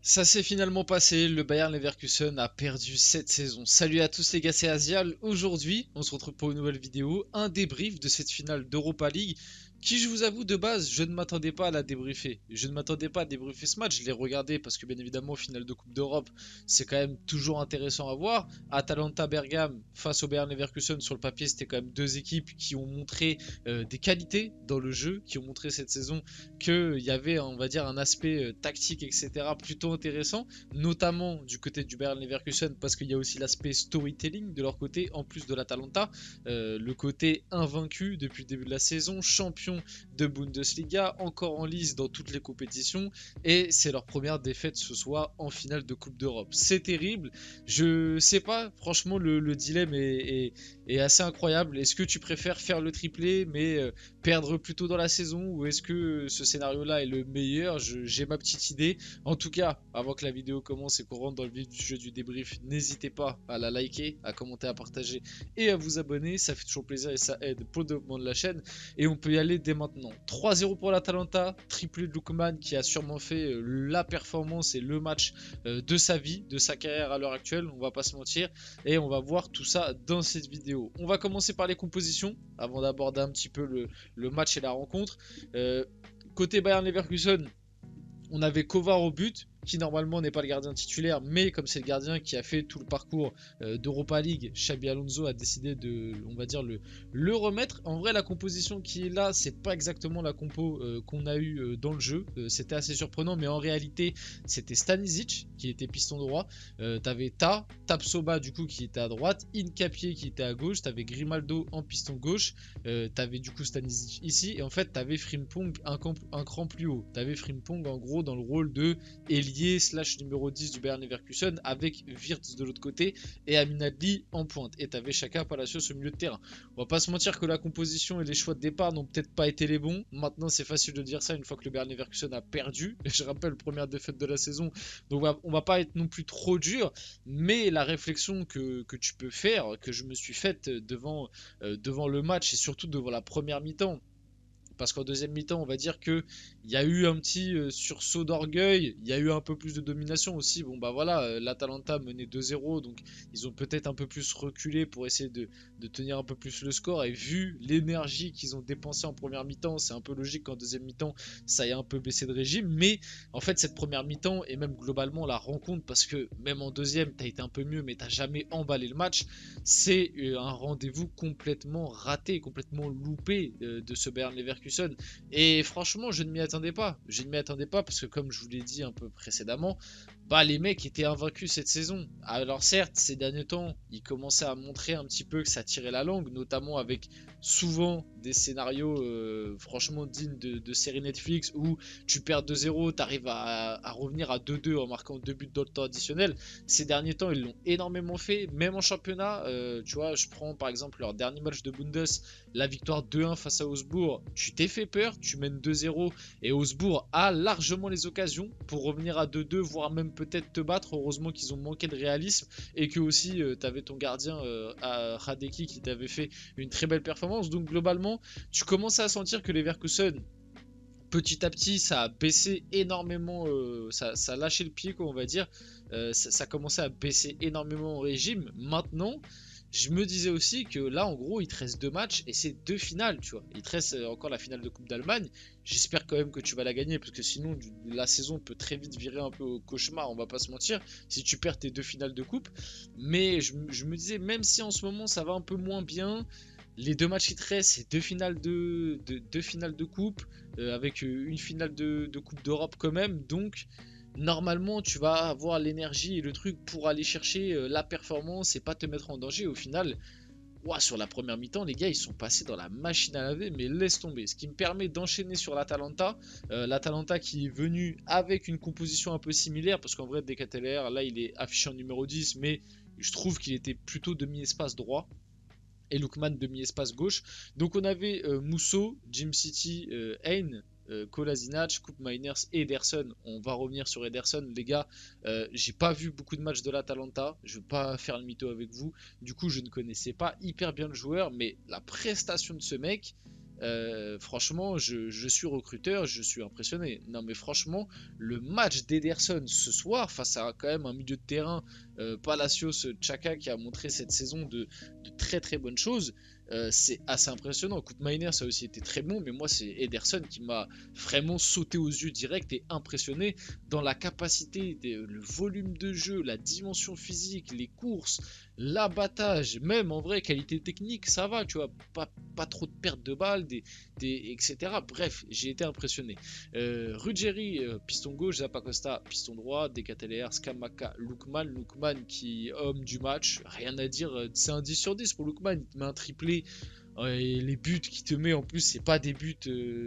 Ça s'est finalement passé, le Bayern Leverkusen a perdu cette saison. Salut à tous les gars, c'est Azial. Aujourd'hui, on se retrouve pour une nouvelle vidéo, un débrief de cette finale d'Europa League qui, je vous avoue, de base, je ne m'attendais pas à la débriefer. Je ne m'attendais pas à débriefer ce match, je l'ai regardé parce que bien évidemment, finale de Coupe d'Europe, c'est quand même toujours intéressant à voir. Atalanta Bergame face au Bayern Leverkusen, sur le papier, c'était quand même deux équipes qui ont montré des qualités dans le jeu, qui ont montré cette saison qu'il y avait, on va dire, un aspect tactique, etc., plutôt intéressant, notamment du côté du Bayern Leverkusen, parce qu'il y a aussi l'aspect storytelling de leur côté, en plus de l'Atalanta, le côté invaincu depuis le début de la saison, champion de Bundesliga, encore en lice dans toutes les compétitions, et c'est leur première défaite ce soir en finale de Coupe d'Europe. C'est terrible, je sais pas, franchement, le dilemme est assez incroyable. Est-ce que tu préfères faire le triplé, mais perdre plus tôt dans la saison, ou est-ce que ce scénario-là est le meilleur? J'ai ma petite idée. En tout cas, avant que la vidéo commence et qu'on rentre dans le vif du jeu du débrief, n'hésitez pas à la liker, à commenter, à partager et à vous abonner. Ça fait toujours plaisir et ça aide pour le développement de la chaîne. Et on peut y aller dès maintenant. 3-0 pour l'Atalanta, triplé de Lookman qui a sûrement fait la performance et le match de sa vie, de sa carrière à l'heure actuelle, on va pas se mentir. Et on va voir tout ça dans cette vidéo. On va commencer par les compositions avant d'aborder un petit peu le match et la rencontre. Côté Bayern Leverkusen, on avait Kovar au but, qui normalement n'est pas le gardien titulaire, mais comme c'est le gardien qui a fait tout le parcours d'Europa League, Xabi Alonso a décidé de, on va dire, le remettre. En vrai, la composition qui est là, c'est pas exactement la compo qu'on a eu dans le jeu. C'était assez surprenant, mais en réalité, c'était Stanisic qui était piston droit. T'avais Tapsoba du coup qui était à droite, Hincapié qui était à gauche, t'avais Grimaldo en piston gauche, t'avais du coup Stanisic ici, et en fait t'avais Frimpong un cran plus haut. T'avais Frimpong en gros dans le rôle de ailier slash numéro 10 du Bayern Leverkusen, avec Wirtz de l'autre côté et Amin Adli en pointe. Et t'avais Xhaka Palacios au milieu de terrain. On va pas se mentir que la composition et les choix de départ n'ont peut-être pas été les bons. Maintenant, c'est facile de dire ça une fois que le Bayern Leverkusen a perdu. Je rappelle, première défaite de la saison. Donc on va pas être non plus trop dur. Mais la réflexion que tu peux faire, que je me suis faite devant le match et surtout devant la première mi-temps, parce qu'en deuxième mi-temps, on va dire que il y a eu un petit sursaut d'orgueil, il y a eu un peu plus de domination aussi. Bon bah voilà, l'Atalanta menait 2-0, donc ils ont peut-être un peu plus reculé pour essayer de tenir un peu plus le score. Et vu l'énergie qu'ils ont dépensée en première mi-temps, c'est un peu logique qu'en deuxième mi-temps, ça ait un peu baissé de régime. Mais en fait, cette première mi-temps, et même globalement la rencontre, parce que même en deuxième, t'as été un peu mieux, mais t'as jamais emballé le match, c'est un rendez-vous complètement raté, complètement loupé de ce Bayern Leverkusen. Et franchement, je ne m'y attendais pas. Je ne m'y attendais pas parce que, comme je vous l'ai dit un peu précédemment, bah les mecs étaient invaincus cette saison. Alors certes, ces derniers temps, ils commençaient à montrer un petit peu que ça tirait la langue, notamment avec souvent des scénarios franchement dignes de séries Netflix où tu perds 2-0, tu arrives à revenir à 2-2 en marquant 2 buts dans le temps additionnel. Ces derniers temps, ils l'ont énormément fait, même en championnat. Tu vois, je prends par exemple leur dernier match de Bundes, la victoire 2-1 face à Augsbourg. Tu t'es fait peur, tu mènes 2-0 et Augsbourg a largement les occasions pour revenir à 2-2, voire même peut-être te battre. Heureusement qu'ils ont manqué de réalisme et que aussi tu avais ton gardien à Radeki qui t'avait fait une très belle performance. Donc globalement, tu commences à sentir que les Leverkusen, petit à petit, ça a baissé énormément, ça a lâché le pied, quoi, on va dire. Ça a commencé à baisser énormément au régime. Maintenant, je me disais aussi que là, en gros, il te reste deux matchs et c'est deux finales, tu vois. Il te reste encore la finale de Coupe d'Allemagne. J'espère quand même que tu vas la gagner parce que sinon, la saison peut très vite virer un peu au cauchemar, on va pas se mentir, si tu perds tes deux finales de Coupe. Mais je me disais, même si en ce moment ça va un peu moins bien, les deux matchs qui te restent, c'est deux finales de coupe, avec une finale de Coupe d'Europe quand même. Donc, normalement, tu vas avoir l'énergie et le truc pour aller chercher la performance et pas te mettre en danger. Au final, ouah, sur la première mi-temps, les gars, ils sont passés dans la machine à laver, mais laisse tomber. Ce qui me permet d'enchaîner sur l'Atalanta. L'Atalanta qui est venu avec une composition un peu similaire, parce qu'en vrai, Decateler, là, il est affiché en numéro 10, mais je trouve qu'il était plutôt demi-espace droit et Lookman demi-espace gauche. Donc on avait Musso, Jim City, Hein, Kolasinac, Coupe Miners et Ederson. On va revenir sur Ederson, les gars. J'ai pas vu beaucoup de matchs de l'Atalanta. Je vais pas faire le mytho avec vous. Du coup, je ne connaissais pas hyper bien le joueur, mais la prestation de ce mec, Franchement, je suis recruteur, je suis impressionné. Non, mais franchement, le match d'Ederson ce soir, face à quand même un milieu de terrain, Palacios, Xhaka, qui a montré cette saison de très très bonnes choses, c'est assez impressionnant. Koopmeiners, ça a aussi été très bon, mais moi, c'est Ederson qui m'a vraiment sauté aux yeux direct et impressionné dans la capacité, le volume de jeu, la dimension physique, les courses, l'abattage, même en vrai, qualité technique, ça va, tu vois, pas trop de pertes de balles, etc. Bref, j'ai été impressionné. Ruggeri, piston gauche, Zappacosta, piston droit, Decateler, Scamacca, Lookman qui homme du match, rien à dire, c'est un 10 sur 10 pour Lookman, il te met un triplé. Et les buts qu'il te met en plus, c'est pas des buts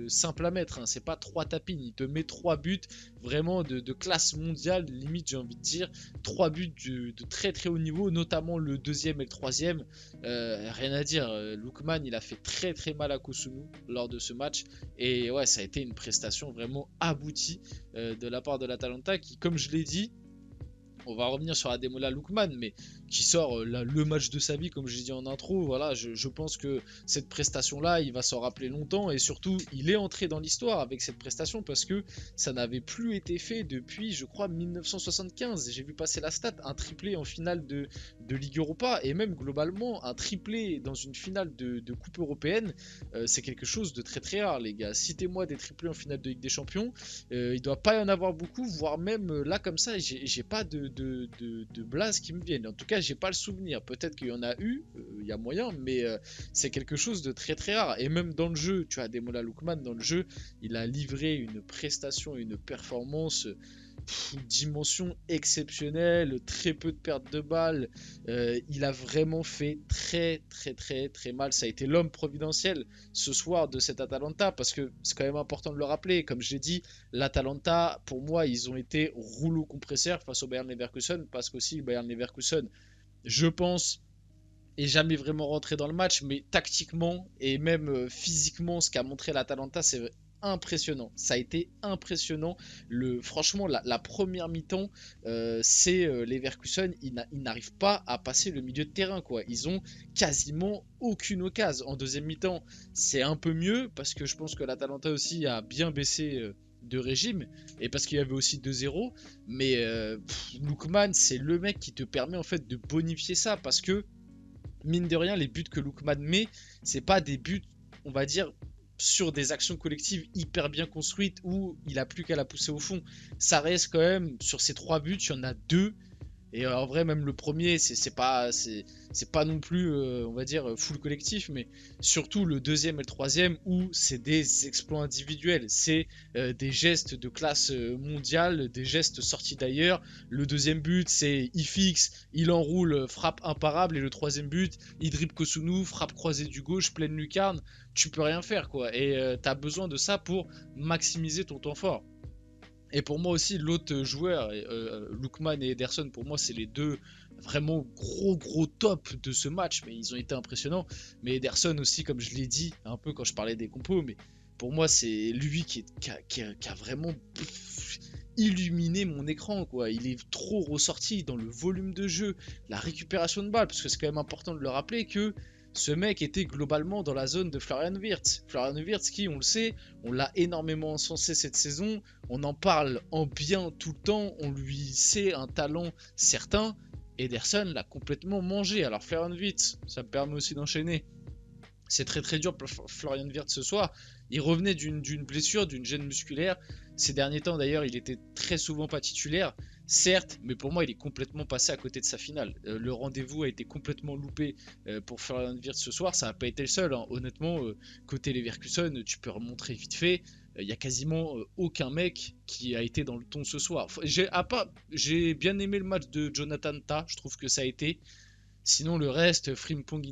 simples à mettre, hein, c'est pas 3 tapines, il te met 3 buts vraiment de classe mondiale, limite j'ai envie de dire, 3 buts de très très haut niveau, notamment le deuxième et le troisième, rien à dire, Lookman il a fait très très mal à Kosunu lors de ce match, et ouais ça a été une prestation vraiment aboutie de la part de l'Atalanta qui, comme je l'ai dit, on va revenir sur Ademola Lookman, mais qui sort le match de sa vie, comme j'ai dit en intro. Voilà, je pense que cette prestation-là, il va s'en rappeler longtemps, et surtout, il est entré dans l'histoire avec cette prestation parce que ça n'avait plus été fait depuis, je crois, 1975. J'ai vu passer la stat, un triplé en finale de Ligue Europa, et même globalement, un triplé dans une finale de Coupe européenne, c'est quelque chose de très très rare, les gars. Citez-moi des triplés en finale de Ligue des Champions. Il doit pas y en avoir beaucoup, voire même là comme ça, j'ai pas de blaze qui me viennent. En tout cas, j'ai pas le souvenir. Peut-être qu'il y en a eu, il y a moyen, mais c'est quelque chose de très très rare. Et même dans le jeu, tu as Ademola Lookman dans le jeu, il a livré une prestation, une performance. Dimension exceptionnelle, très peu de pertes de balles, il a vraiment fait très très très très mal, ça a été l'homme providentiel ce soir de cet Atalanta, parce que c'est quand même important de le rappeler, comme je l'ai dit, l'Atalanta pour moi ils ont été rouleau compresseur face au Bayern Leverkusen, parce qu'aussi le Bayern Leverkusen, je pense, est jamais vraiment rentré dans le match, mais tactiquement et même physiquement, ce qu'a montré l'Atalanta, c'est impressionnant. Ça a été impressionnant. Franchement, la première mi-temps, c'est Leverkusen, ils n'arrivent pas à passer le milieu de terrain, quoi. Ils ont quasiment aucune occasion. En deuxième mi-temps, c'est un peu mieux parce que je pense que l'Atalanta aussi a bien baissé. De régime, et parce qu'il y avait aussi 2-0, mais Lookman, c'est le mec qui te permet en fait de bonifier ça, parce que mine de rien, les buts que Lookman met, c'est pas des buts, on va dire, sur des actions collectives hyper bien construites où il a plus qu'à la pousser au fond. Ça reste quand même, sur ces 3 buts, il y en a 2. Et en vrai, même le premier, c'est pas non plus, on va dire, full collectif, mais surtout le deuxième et le troisième où c'est des exploits individuels, c'est des gestes de classe mondiale, des gestes sortis d'ailleurs. Le deuxième but, c'est il fixe, il enroule, frappe imparable, et le troisième but, il dribble Kosunu, frappe croisée du gauche, pleine lucarne. Tu peux rien faire, quoi. Et t'as besoin de ça pour maximiser ton temps fort. Et pour moi aussi, l'autre joueur, Lookman et Ederson, pour moi, c'est les deux vraiment gros top de ce match. Mais ils ont été impressionnants. Mais Ederson aussi, comme je l'ai dit, un peu quand je parlais des compos, mais pour moi, c'est lui qui a vraiment illuminé mon écran, quoi. Il est trop ressorti dans le volume de jeu, la récupération de balles, parce que c'est quand même important de le rappeler que ce mec était globalement dans la zone de Florian Wirtz. Florian Wirtz qui, on le sait, on l'a énormément encensé cette saison, on en parle en bien tout le temps, on lui sait un talent certain. Ederson l'a complètement mangé. Alors Florian Wirtz, ça me permet aussi d'enchaîner. C'est très très dur pour Florian Wirtz ce soir. Il revenait d'une blessure, d'une gêne musculaire. Ces derniers temps d'ailleurs, il était très souvent pas titulaire. Certes, mais pour moi, il est complètement passé à côté de sa finale. Le rendez-vous a été complètement loupé pour Florian Wirtz ce soir. Ça n'a pas été le seul, hein. Honnêtement, côté Leverkusen, tu peux remontrer vite fait. Il y a quasiment aucun mec qui a été dans le ton ce soir. J'ai bien aimé le match de Jonathan Tah. Je trouve que ça a été. Sinon, le reste, Frimpong,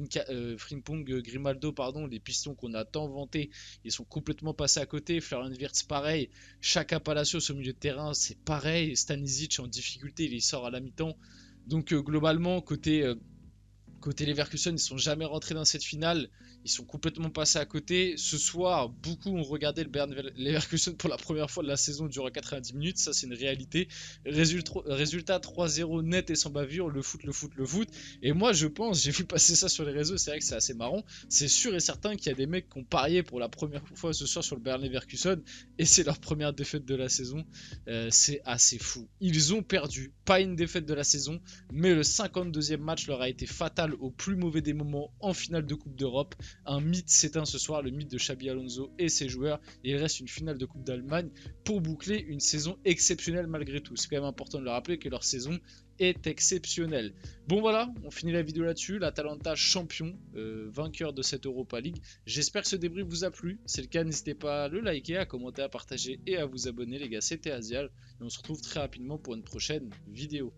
Grimaldo, pardon, les pistons qu'on a tant vantés, ils sont complètement passés à côté. Florian Wirtz, pareil. Chaka Palacios au milieu de terrain, c'est pareil. Stanisic en difficulté, il sort à la mi-temps. Donc, globalement, côté Côté Leverkusen, ils sont jamais rentrés dans cette finale. Ils sont complètement passés à côté. Ce soir, beaucoup ont regardé le Bayern Leverkusen pour la première fois de la saison durant 90 minutes. Ça, c'est une réalité. Résultat 3-0 net et sans bavure. Le foot, le foot, le foot. Et moi, je pense, j'ai vu passer ça sur les réseaux. C'est vrai que c'est assez marrant. C'est sûr et certain qu'il y a des mecs qui ont parié pour la première fois ce soir sur le Bayern Leverkusen. Et c'est leur première défaite de la saison. C'est assez fou. Ils ont perdu. Pas une défaite de la saison. Mais le 52e match leur a été fatal au plus mauvais des moments en finale de Coupe d'Europe. Un mythe s'éteint ce soir, le mythe de Xabi Alonso et ses joueurs. Et il reste une finale de Coupe d'Allemagne pour boucler une saison exceptionnelle malgré tout. C'est quand même important de le rappeler que leur saison est exceptionnelle. Bon voilà, on finit la vidéo là-dessus. L'Atalanta champion, vainqueur de cette Europa League. J'espère que ce débrief vous a plu. Si c'est le cas, n'hésitez pas à le liker, à commenter, à partager et à vous abonner les gars. C'était Azial et on se retrouve très rapidement pour une prochaine vidéo.